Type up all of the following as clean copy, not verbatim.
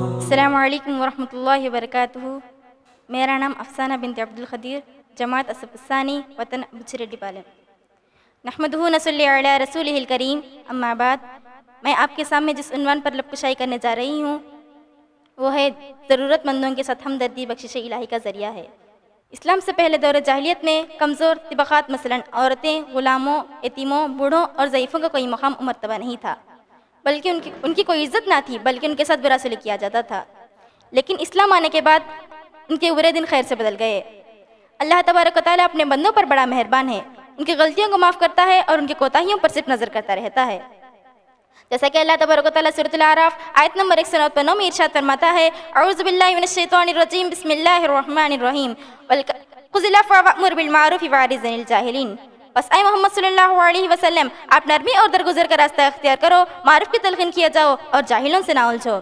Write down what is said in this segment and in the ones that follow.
السلام علیکم ورحمۃ اللہ وبرکاتہ۔ میرا نام افسانہ بنت عبدالقدیر، جماعت اسف الثانی، وطن بچھریڈی پالم۔ نحمدہ نصلی علی رسولہ الکریم، اما بعد۔ میں آپ کے سامنے جس عنوان پر لب کشائی کرنے جا رہی ہوں وہ ہے ضرورت مندوں کے ساتھ ہمدردی بخشش الہی کا ذریعہ ہے۔ اسلام سے پہلے دور جاہلیت میں کمزور طبقات مثلاً عورتیں، غلاموں، یتیموں، بوڑھوں اور ضعیفوں کا کوئی مقام و مرتبہ نہیں تھا، بلکہ ان کی کوئی عزت نہ تھی، بلکہ ان کے ساتھ برا سلوک کیا جاتا تھا۔ لیکن اسلام آنے کے بعد ان کے برے دن خیر سے بدل گئے۔ اللہ تبارک و تعالیٰ اپنے بندوں پر بڑا مہربان ہے، ان کی غلطیوں کو معاف کرتا ہے اور ان کی کوتاہیوں پر صرف نظر کرتا رہتا ہے۔ جیسا کہ اللہ تبارک و تعالیٰ سورۃ الاعراف آیت نمبر 109 میں ارشاد فرماتا ہے، اعوذ باللہ من الشیطان الرجیم، بسم اللہ الرحمن الرحیم، خذ العفو وأمر بالمعروف وأعرض عن الجاہلین۔ بس اے محمد صلی اللہ علیہ وسلم، آپ نرمی اور درگزر کا راستہ اختیار کرو، معروف کی تلقین کیا جاؤ اور جاہلوں سے نہ الجھو۔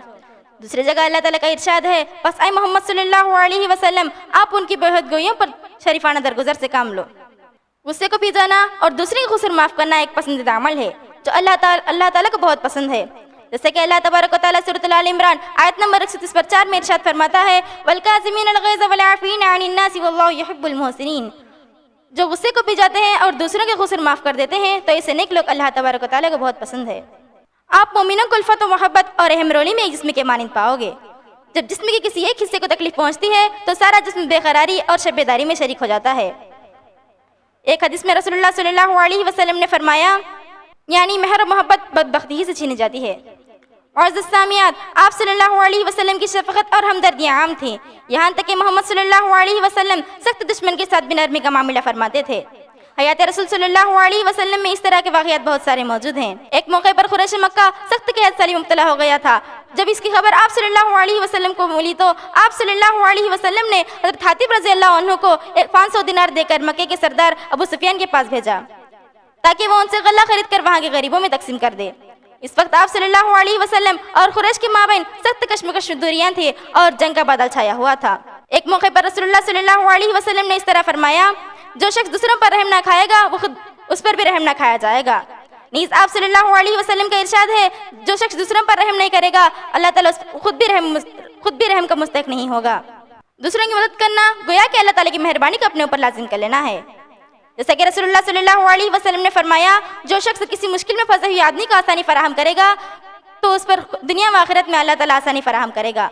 دوسری جگہ اللہ تعالیٰ کا ارشاد ہے، بس اے محمد صلی اللہ علیہ وسلم، آپ ان کی بےحد گوئیوں پر شریفانہ درگزر سے کام لو۔ غصے کو پی جانا اور دوسرے کے قصور معاف کرنا ایک پسندیدہ عمل ہے جو اللہ تعالیٰ کو بہت پسند ہے، جیسے کہ اللہ تبارک و تعالیٰ سورۃ آل عمران آیت نمبر 134 میں ارشاد فرماتا ہے، والکاظمین الغیظ والعافین عن الناس واللہ یحب المحسنین۔ جو غصے کو پی جاتے ہیں اور دوسروں کے قصور معاف کر دیتے ہیں تو ایسے نیک لوگ اللہ تبارک و تعالیٰ کو بہت پسند ہے۔ آپ مومنوں کو الفت و محبت اور رحم رولی میں ایک جسم کے مانند پاؤ گے۔ جب جسم کے کسی ایک حصے کو تکلیف پہنچتی ہے تو سارا جسم بے قراری اور شب بیداری میں شریک ہو جاتا ہے۔ ایک حدیث میں رسول اللہ صلی اللہ علیہ وسلم نے فرمایا، یعنی مہر و محبت بدبختی ہی سے چھینی جاتی ہے۔ معزز سامعات، آپ صلی اللہ علیہ وسلم کی شفقت اور ہمدردیاں عام تھیں، یہاں تک کہ محمد صلی اللہ علیہ وسلم سخت دشمن کے ساتھ بھی نرمی کا معاملہ فرماتے تھے۔ حیات رسول صلی اللہ علیہ وسلم میں اس طرح کے واقعات بہت سارے موجود ہیں۔ ایک موقع پر قریش مکہ سخت قحط سالی مبتلا ہو گیا تھا۔ جب اس کی خبر آپ صلی اللہ علیہ وسلم کو ملی تو آپ صلی اللہ علیہ وسلم نے حضرت حاتب رضی اللہ عنہ کو 500 دینار دے کر مکے کے سردار ابو سفیان کے پاس بھیجا تاکہ وہ ان سے غلہ خرید کر وہاں کے غریبوں میں تقسیم کر دے۔ اس وقت آپ صلی اللہ علیہ وسلم اور قریش کے مابین سخت کشمکش دوریاں تھیں اور جنگ کا بادل چھایا ہوا تھا۔ ایک موقع پر رسول اللہ صلی اللہ علیہ وسلم نے اس طرح فرمایا، جو شخص دوسروں پر رحم نہ کھائے گا وہ خود اس پر بھی رحم نہ کھایا جائے گا۔ نیز آپ صلی اللہ علیہ وسلم کا ارشاد ہے، جو شخص دوسروں پر رحم نہیں کرے گا اللہ تعالیٰ خود بھی رحم کا مستحق نہیں ہوگا۔ دوسروں کی مدد کرنا گویا کہ اللہ تعالیٰ کی مہربانی کو اپنے اوپر لازم کر لینا ہے، جیسا کہ رسول اللہ صلی اللہ علیہ وسلم نے فرمایا، جو شخص کسی مشکل میں پھنسے ہوئے آدمی کو آسانی فراہم کرے گا تو اس پر دنیا و آخرت میں اللہ تعالیٰ آسانی فراہم کرے گا۔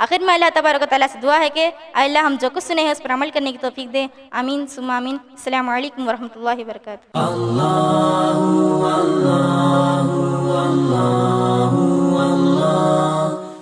آخر میں اللہ تبارک و تعالیٰ سے دعا ہے کہ اے اللہ ہم جو کچھ سنے ہیں اس پر عمل کرنے کی توفیق دے، آمین ثم آمین۔ السلام علیکم ورحمۃ اللہ وبرکاتہ۔ اللہ اللہ اللہ اللہ